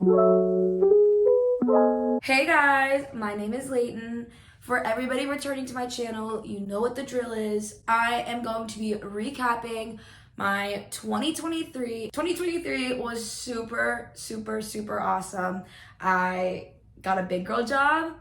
Hey guys, my name is Layton. For everybody returning to my channel, you know what the drill is. I am going to be recapping my 2023. 2023 was super awesome. I got a big girl job.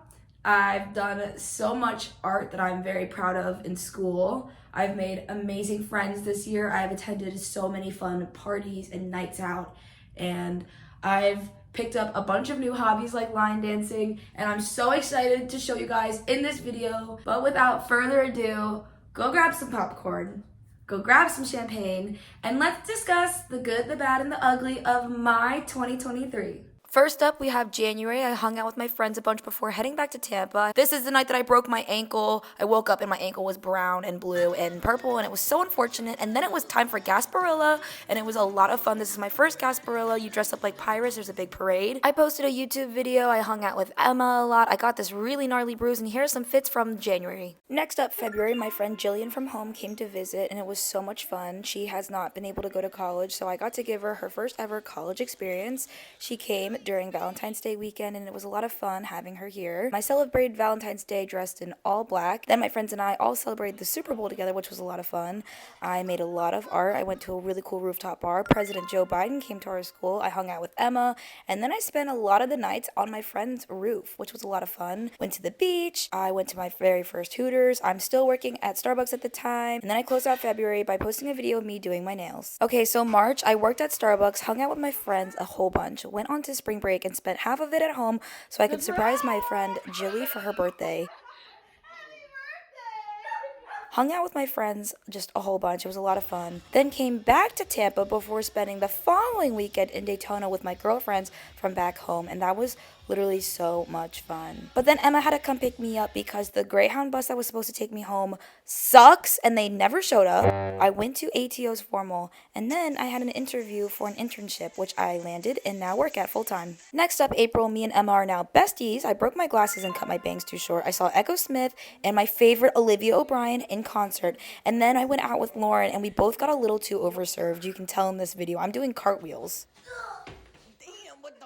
I've done so much art that I'm very proud of in school. I've made amazing friends this year. I've attended so many fun parties and nights out, and I've picked up a bunch of new hobbies like line dancing, and I'm so excited to show you guys in this video. But without further ado, go grab some popcorn, go grab some champagne, and let's discuss the good, the bad, and the ugly of my 2023. First up, we have January. I hung out with my friends a bunch before heading back to Tampa. This is the night that I broke my ankle. I woke up and my ankle was brown and blue and purple, and it was so unfortunate. And then it was time for Gasparilla, and it was a lot of fun. This is my first Gasparilla. You dress up like pirates. There's a big parade. I posted a YouTube video. I hung out with Emma a lot. I got this really gnarly bruise, and here are some fits from January. Next up, February, my friend Jillian from home came to visit, and it was so much fun. She has not been able to go to college, so I got to give her first ever college experience. She came during Valentine's Day weekend, and it was a lot of fun having her here. I celebrated Valentine's Day dressed in all black. Then my friends and I all celebrated the Super Bowl together, which was a lot of fun. I made a lot of art. I went to a really cool rooftop bar. President Joe Biden came to our school. I hung out with Emma, and then I spent a lot of the nights on my friend's roof, which was a lot of fun. Went to the beach. I went to my very first Hooters. I'm still working at Starbucks at the time. And then I closed out February by posting a video of me doing my nails. Okay, so March, I worked at Starbucks, hung out with my friends a whole bunch, went on to spring break and spent half of it at home so I could surprise my friend Jilly for her birthday. Hung out with my friends just a whole bunch. It was a lot of fun. Then came back to Tampa before spending the following weekend in Daytona with my girlfriends from back home, and that was literally so much fun. But then Emma had to come pick me up because the Greyhound bus that was supposed to take me home sucks, and they never showed up. I went to ATO's formal, and then I had an interview for an internship, which I landed and now work at full time. Next up, April, me and Emma are now besties. I broke my glasses and cut my bangs too short. I saw Echo Smith and my favorite Olivia O'Brien in concert, and then I went out with Lauren, and we both got a little too overserved. You can tell in this video. I'm doing cartwheels.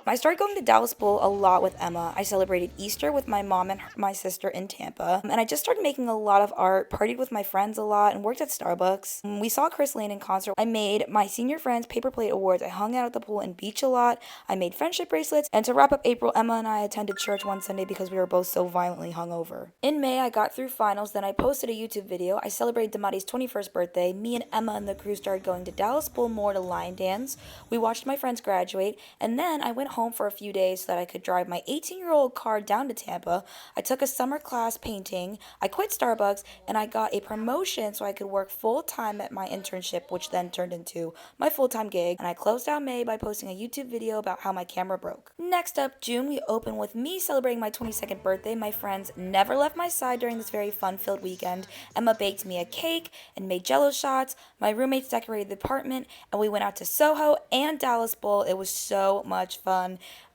I started going to Dallas Bowl a lot with Emma. I celebrated Easter with my mom and my sister in Tampa. And I just started making a lot of art, partied with my friends a lot, and worked at Starbucks. We saw Chris Lane in concert. I made my senior friends paper plate awards. I hung out at the pool and beach a lot. I made friendship bracelets. And to wrap up April, Emma and I attended church one Sunday because we were both so violently hungover. In May, I got through finals. Then I posted a YouTube video. I celebrated Damati's 21st birthday. Me and Emma and the crew started going to Dallas Bowl more to line dance. We watched my friends graduate. And then I went home for a few days so that I could drive my 18-year-old car down to Tampa. I took a summer class painting. I quit Starbucks, and I got a promotion so I could work full-time at my internship, which then turned into my full-time gig. And I closed out May by posting a YouTube video about how my camera broke. Next up, June, we opened with me celebrating my 22nd birthday. My friends never left my side during this very fun-filled weekend. Emma baked me a cake and made jello shots. My roommates decorated the apartment, and we went out to Soho and Dallas Bowl. It was so much fun.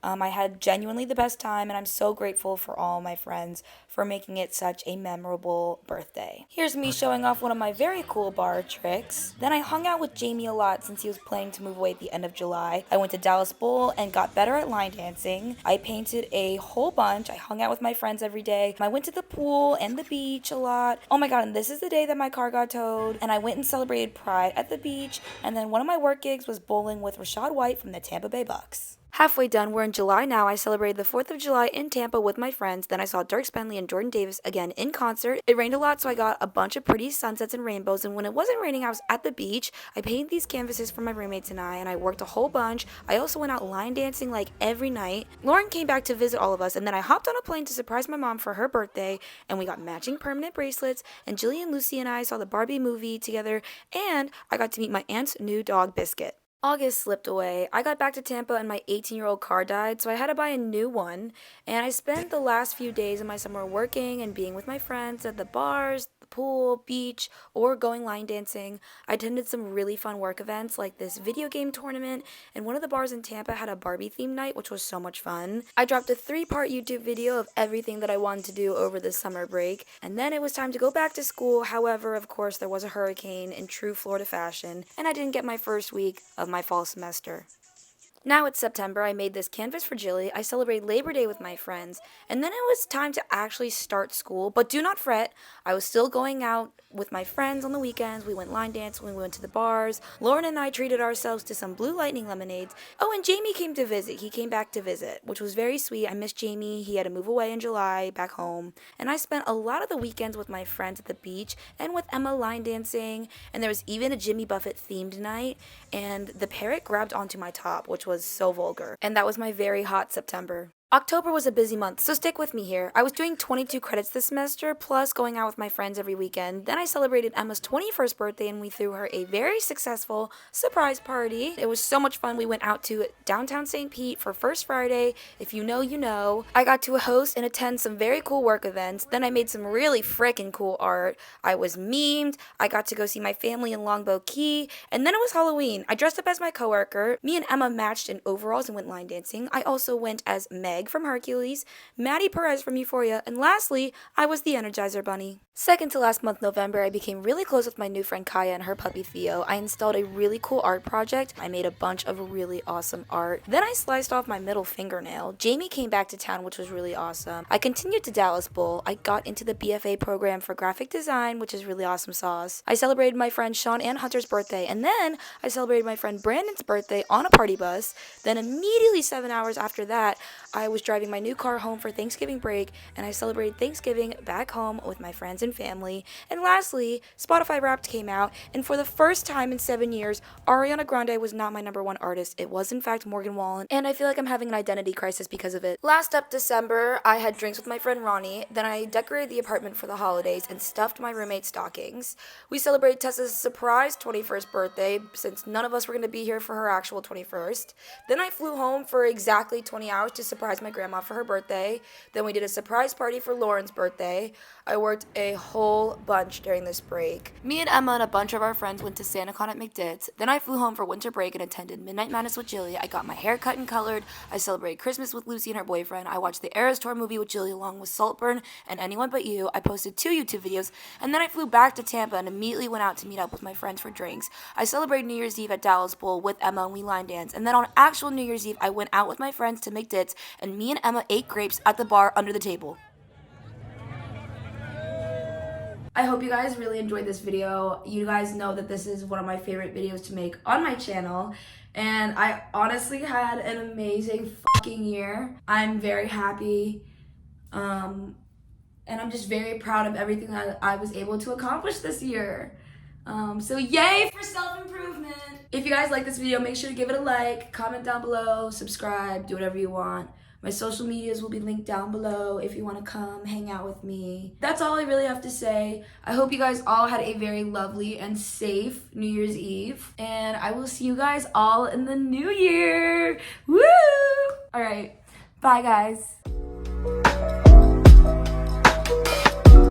I had genuinely the best time, and I'm so grateful for all my friends for making it such a memorable birthday. Here's me showing off one of my very cool bar tricks. Then I hung out with Jamie a lot since he was planning to move away at the end of July. I went to Dallas Bowl and got better at line dancing. I painted a whole bunch. I hung out with my friends every day. I went to the pool and the beach a lot. Oh my god, and this is the day that my car got towed. And I went and celebrated Pride at the beach. And then one of my work gigs was bowling with Rashad White from the Tampa Bay Bucks. Halfway done, we're in July now. I celebrated the 4th of July in Tampa with my friends. Then I saw Dirk Spenley and Jordan Davis again in concert. It rained a lot, so I got a bunch of pretty sunsets and rainbows. And when it wasn't raining, I was at the beach. I painted these canvases for my roommates and I worked a whole bunch. I also went out line dancing like every night. Lauren came back to visit all of us, and then I hopped on a plane to surprise my mom for her birthday, and we got matching permanent bracelets. And Jillian, Lucy, and I saw the Barbie movie together, and I got to meet my aunt's new dog, Biscuit. August slipped away. I got back to Tampa and my 18-year-old car died, so I had to buy a new one. And I spent the last few days of my summer working and being with my friends at the bars, the pool, beach, or going line dancing. I attended some really fun work events like this video game tournament, and one of the bars in Tampa had a Barbie themed night, which was so much fun. I dropped a 3-part YouTube video of everything that I wanted to do over the summer break, and then it was time to go back to school. However, of course, there was a hurricane in true Florida fashion, and I didn't get my first week of my fall semester. Now it's September, I made this canvas for Jilly, I celebrated Labor Day with my friends, and then it was time to actually start school. But do not fret, I was still going out with my friends on the weekends. We went line dancing, we went to the bars. Lauren and I treated ourselves to some Blue Lightning lemonades. Oh, and Jamie came to visit. He came back to visit, which was very sweet. I missed Jamie. He had to move away in July, back home. And I spent a lot of the weekends with my friends at the beach and with Emma line dancing. And there was even a Jimmy Buffett themed night. And the parrot grabbed onto my top, which was so vulgar. And that was my very hot September. October was a busy month, so stick with me here. I was doing 22 credits this semester, plus going out with my friends every weekend. Then I celebrated Emma's 21st birthday and we threw her a very successful surprise party. It was so much fun. We went out to downtown St. Pete for First Friday. If you know, you know. I got to host and attend some very cool work events. Then I made some really freaking cool art. I was memed. I got to go see my family in Longbow Key. And then it was Halloween. I dressed up as my coworker. Me and Emma matched in overalls and went line dancing. I also went as Meg from Hercules, Maddie Perez from Euphoria, and lastly, I was the Energizer Bunny. Second to last month, November, I became really close with my new friend Kaya and her puppy Theo. I installed a really cool art project. I made a bunch of really awesome art. Then I sliced off my middle fingernail. Jamie came back to town, which was really awesome. I continued to Dallas Bowl. I got into the BFA program for graphic design, which is really awesome sauce. I celebrated my friend Sean and Hunter's birthday, and then I celebrated my friend Brandon's birthday on a party bus. Then immediately 7 hours after that, I was driving my new car home for Thanksgiving break, and I celebrated Thanksgiving back home with my friends and family. And lastly, Spotify Wrapped came out, and for the first time in 7 years, Ariana Grande was not my #1 artist. It was in fact Morgan Wallen, and I feel like I'm having an identity crisis because of it. Last up December, I had drinks with my friend Ronnie, then I decorated the apartment for the holidays and stuffed my roommate's stockings. We celebrated Tessa's surprise 21st birthday, since none of us were going to be here for her actual 21st. Then I flew home for exactly 20 hours to surprise my grandma for her birthday. Then we did a surprise party for Lauren's birthday. I worked a whole bunch during this break. Me and Emma and a bunch of our friends went to SantaCon at McDitt's. Then I flew home for winter break and attended Midnight Madness with Jilly. I got my hair cut and colored. I celebrated Christmas with Lucy and her boyfriend. I watched the Eras Tour movie with Jilly along with Saltburn and Anyone But You. I posted 2 YouTube videos, and then I flew back to Tampa and immediately went out to meet up with my friends for drinks. I celebrated New Year's Eve at Dallas Bowl with Emma and we line danced. And then on actual New Year's Eve, I went out with my friends to McDitt's, and me and Emma ate grapes at the bar under the table. I hope you guys really enjoyed this video. You guys know that this is one of my favorite videos to make on my channel, and I honestly had an amazing fucking year. I'm very happy, and I'm just very proud of everything that I was able to accomplish this year. So yay for self-improvement! If you guys like this video, make sure to give it a like, comment down below, subscribe, do whatever you want. My social medias will be linked down below if you want to come hang out with me. That's all I really have to say. I hope you guys all had a very lovely and safe New Year's Eve. And I will see you guys all in the new year. Woo! All right. Bye, guys.